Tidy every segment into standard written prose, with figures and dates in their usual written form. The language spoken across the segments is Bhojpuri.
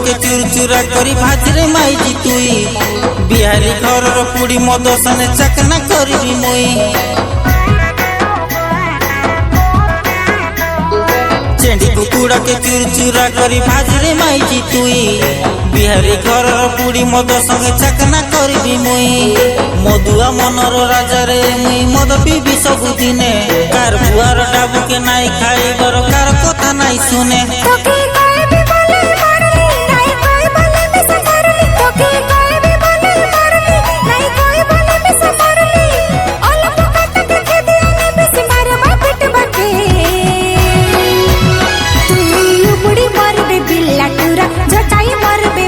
के चूर चूरा करी भाजरे माइजी तुई बिहारी घर पुड़ी मद सने चकना करबी मुई चेंडी कुकुड़ा के चूर चूरा करी भाजरे माइजी तुई बिहारी घर पुड़ी मद संगे चकना करबी मुई मधुआ मनर राजा रे मुई मद पीबी सबुदिने कार बुआर डाबू के नाई खाइबर कार कथा नाई सुने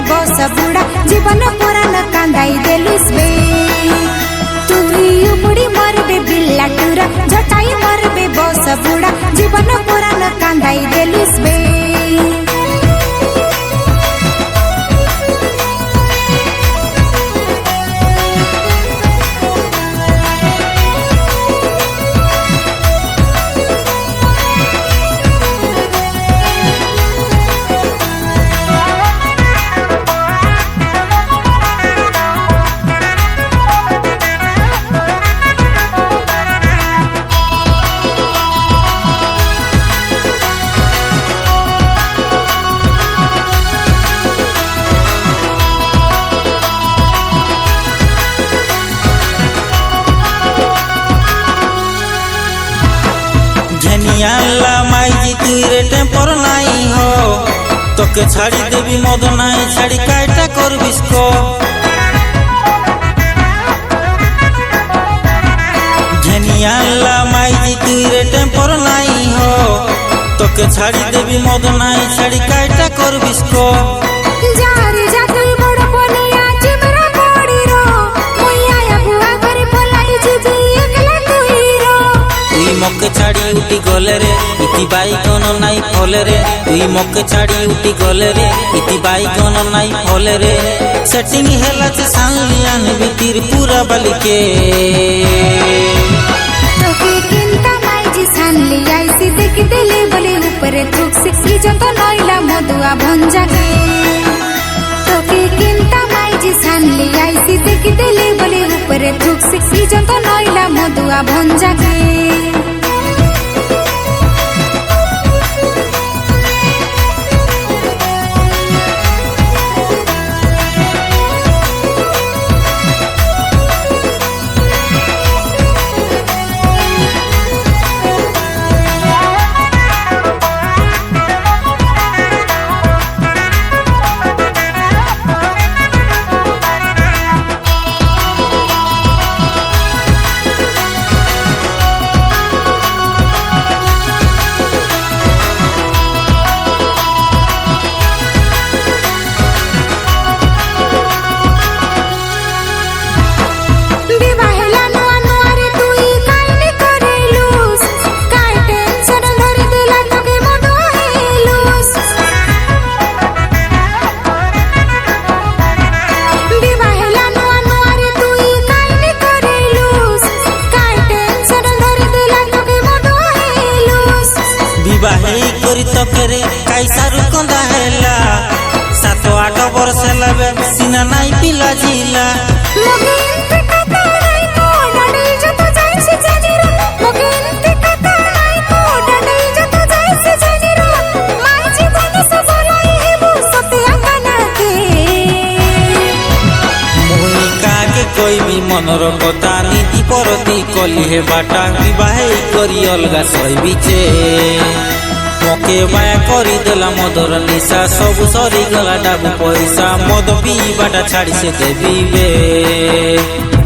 जीवन पुरान कांदाई देलुस बे तुई उबड़ी मरबे बिल्ला टूरा जटाई मरबे बस बुड़ा जीवन पुरान कांदाई देलुस बे झनियाला माइजी तुई रे टेम्पर नाई हो तोके छाड़ी देवी मद नाई छाड़ी कायटा करबिस को झनियाला माइजी तुई रे टेम्पर नाई हो तोके छाड़ी देवी मद नाई छाड़ी कायटा करबिस को जारी जातुई बड़ बनिया जिमरा पड़ी रो मुइया या बुआ करे पलाई जीजी एकला तुई रो तुई मके छाड़ी उठी गले रे इति बाई कोनो नाई फले रे तुई मके छाड़ी उठी गले रे इति बाई कोनो नाई फले रे सेटिंग हेला से सालियान बितिर पूरा बलिके तोके किंता माइजी सानली आईसी देख देले बोले ऊपर थुक सिक्की जत नइला मधुआ भंजा के तोके किंता माइजी सानली आईसी देख देले बोले ऊपर थुक सिक्की जत नइला मधुआ भंजा के तोकेरे कैसारू कंदा हेला 7-8 वर्ष लबे सीना नाई पिला जिला कोई भी मनर कथा नीति परती कली हे बाटा विवाह करी अलगा सहिबिचे मके बाया करी देला मदर निशा सब सरी गला डाबू पैसा मद पीबाटा छाड़ी से देबी बे।